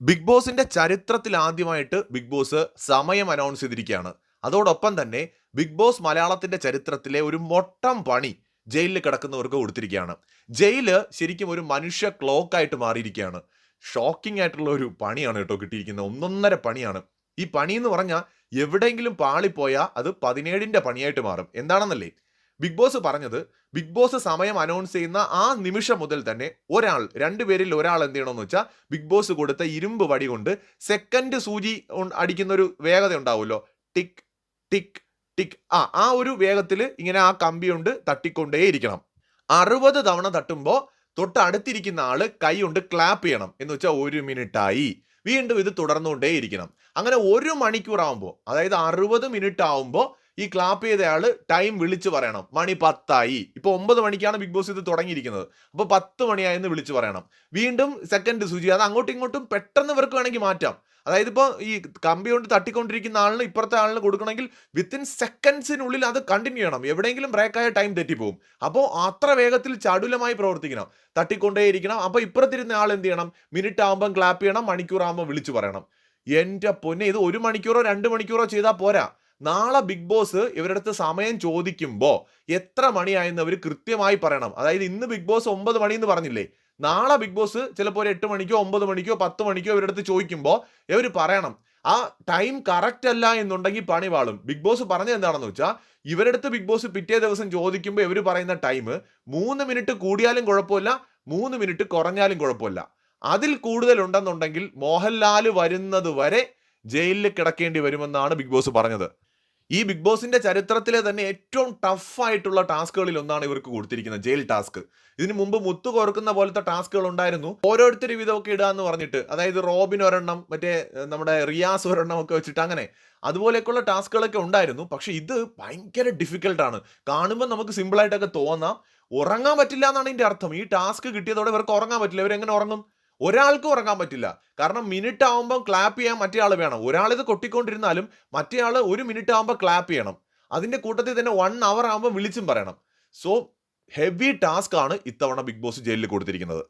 Big ബോസിന്റെ ചരിത്രത്തിൽ ആദ്യമായിട്ട് ബിഗ് ബോസ് സമയം അനൗൺസ് ചെയ്തിരിക്കുകയാണ്. അതോടൊപ്പം തന്നെ ബിഗ് ബോസ് മലയാളത്തിന്റെ ചരിത്രത്തിലെ ഒരു മൊട്ടം പണി ജയിലിൽ കിടക്കുന്നവർക്ക് കൊടുത്തിരിക്കുകയാണ്. ജയില് ശരിക്കും ഒരു മനുഷ്യ ക്ലോക്ക് ആയിട്ട് മാറിയിരിക്കുകയാണ്. ഷോക്കിംഗ് ആയിട്ടുള്ള ഒരു പണിയാണ് കേട്ടോ കിട്ടിയിരിക്കുന്നത്. ഒന്നൊന്നര പണിയാണ്. ഈ പണി എന്ന് പറഞ്ഞാൽ എവിടെയെങ്കിലും പാളിപ്പോയാൽ അത് 17ന്റെ പണിയായിട്ട് മാറും. എന്താണെന്നല്ലേ ബിഗ് ബോസ് പറഞ്ഞത്? ബിഗ് ബോസ് സമയം അനൗൺസ് ചെയ്യുന്ന ആ നിമിഷം മുതൽ തന്നെ രണ്ടുപേരിൽ ഒരാൾ എന്ത് ചെയ്യണമെന്ന് വെച്ചാൽ ബിഗ് ബോസ് കൊടുത്ത ഇരുമ്പ് വടി കൊണ്ട് സെക്കൻഡ് സൂചി അടിക്കുന്ന ഒരു വേഗത ഉണ്ടാവുമല്ലോ, ടിക് ടിക് ടിക്, ആ ഒരു വേഗത്തിൽ ഇങ്ങനെ ആ കമ്പി കൊണ്ട് തട്ടിക്കൊണ്ടേയിരിക്കണം. 60 തവണ തട്ടുമ്പോൾ തൊട്ടടുത്തിരിക്കുന്ന ആള് കൈ കൊണ്ട് ക്ലാപ്പ് ചെയ്യണം. എന്ന് വെച്ചാൽ 1 മിനിറ്റായി. വീണ്ടും ഇത് തുടർന്നുകൊണ്ടേയിരിക്കണം. അങ്ങനെ 1 മണിക്കൂർ ആവുമ്പോൾ, അതായത് 60 മിനിറ്റ് ആവുമ്പോൾ ഈ ക്ലാപ്പ് ചെയ്തയാള് ടൈം വിളിച്ചു പറയണം. മണി 10 ഇപ്പൊ 9 മണിക്കാണ് ബിഗ് ബോസ് ഇത് തുടങ്ങിയിരിക്കുന്നത്. അപ്പോൾ 10 മണിയായെന്ന് വിളിച്ചു പറയണം. വീണ്ടും സെക്കൻഡ് സൂചി, അത് അങ്ങോട്ടും ഇങ്ങോട്ടും പെട്ടെന്ന് ഇവർക്ക് വേണമെങ്കിൽ മാറ്റാം. അതായത് ഇപ്പോൾ ഈ കമ്പി കൊണ്ട് തട്ടിക്കൊണ്ടിരിക്കുന്ന ആളിന് ഇപ്പുറത്തെ ആളിന് കൊടുക്കണമെങ്കിൽ വിത്തിൻ സെക്കൻഡ്സിനുള്ളിൽ അത് കണ്ടിന്യൂ ചെയ്യണം. എവിടെയെങ്കിലും ബ്രേക്കായ ടൈം തെറ്റിപ്പോവും. അപ്പോൾ അത്ര വേഗത്തിൽ ചടുലമായി പ്രവർത്തിക്കണം, തട്ടിക്കൊണ്ടേയിരിക്കണം. അപ്പോൾ ഇപ്പുറത്തിരുന്ന ആൾ എന്ത് ചെയ്യണം? മിനിറ്റ് ആകുമ്പം ക്ലാപ്പ് ചെയ്യണം, മണിക്കൂർ ആകുമ്പോൾ വിളിച്ചു പറയണം. എൻ്റെ പൊന്നെ, ഇത് 1 മണിക്കൂറോ 2 മണിക്കൂറോ ചെയ്താൽ പോരാ. നാളെ ബിഗ് ബോസ് ഇവരുടെ അടുത്ത് സമയം ചോദിക്കുമ്പോൾ എത്ര മണിയായെന്ന് അവർ കൃത്യമായി പറയണം. അതായത് ഇന്ന് ബിഗ് ബോസ് 9 മണി എന്ന് പറഞ്ഞില്ലേ, നാളെ ബിഗ് ബോസ് ചിലപ്പോൾ ഒരു 8 മണിക്കോ 9 മണിക്കോ 10 മണിക്കോ ഇവരുടെ അടുത്ത് ചോദിക്കുമ്പോൾ ഇവർ പറയണം. ആ ടൈം കറക്റ്റ് അല്ല എന്നുണ്ടെങ്കിൽ പണി വാളും. ബിഗ് ബോസ് പറഞ്ഞത് എന്താണെന്ന് വെച്ചാൽ, ഇവരുടെ അടുത്ത് ബിഗ് ബോസ് പിറ്റേ ദിവസം ചോദിക്കുമ്പോൾ ഇവർ പറയുന്ന ടൈം 3 മിനിറ്റ് കൂടിയാലും കുഴപ്പമില്ല, 3 മിനിറ്റ് കുറഞ്ഞാലും കുഴപ്പമില്ല. അതിൽ കൂടുതൽ ഉണ്ടെന്നുണ്ടെങ്കിൽ മോഹൻലാൽ വരുന്നത് വരെ ജയിലിൽ കിടക്കേണ്ടി വരുമെന്നാണ് ബിഗ് ബോസ് പറഞ്ഞത്. ഈ ബിഗ് ബോസിന്റെ ചരിത്രത്തിലെ തന്നെ ഏറ്റവും ടഫായിട്ടുള്ള ടാസ്കുകളിൽ ഒന്നാണ് ഇവർക്ക് കൊടുത്തിരിക്കുന്നത്, ജയിൽ ടാസ്ക്. ഇതിനു മുമ്പ് മുത്തു കോർക്കുന്ന പോലത്തെ ടാസ്കുകൾ ഉണ്ടായിരുന്നു. ഓരോരുത്തരും ഇതൊക്കെ ഇടുക എന്ന് പറഞ്ഞിട്ട്, അതായത് റോബിൻ ഒരെണ്ണം, മറ്റേ നമ്മുടെ റിയാസ് ഒരെണ്ണം ഒക്കെ വെച്ചിട്ട് അങ്ങനെ അതുപോലെയൊക്കെയുള്ള ടാസ്കുകളൊക്കെ ഉണ്ടായിരുന്നു. പക്ഷെ ഇത് ഭയങ്കര ഡിഫിക്കൽട്ടാണ്. കാണുമ്പോൾ നമുക്ക് സിമ്പിളായിട്ടൊക്കെ തോന്നാം. ഉറങ്ങാൻ പറ്റില്ല എന്നാണ് ഇതിന്റെ അർത്ഥം. ഈ ടാസ്ക് കിട്ടിയതോടെ ഇവർക്ക് ഉറങ്ങാൻ പറ്റില്ല. ഇവരെങ്ങനെ ഉറങ്ങും? ഒരാൾക്കും ഉറങ്ങാൻ പറ്റില്ല. കാരണം മിനിറ്റ് ആവുമ്പോൾ ക്ലാപ്പ് ചെയ്യാൻ മറ്റേ ആൾ വേണം. ഒരാളിത് കൊട്ടിക്കൊണ്ടിരുന്നാലും മറ്റേ ആൾ 1 മിനിറ്റ് ആവുമ്പോൾ ക്ലാപ്പ് ചെയ്യണം. അതിന്റെ കൂട്ടത്തിൽ തന്നെ 1 അവർ ആവുമ്പോൾ വിളിച്ചും പറയണം. സോ ഹെവി ടാസ്ക് ആണ് ഇത്തവണ ബിഗ് ബോസ് ജയിലിൽ കൊടുത്തിരിക്കുന്നത്.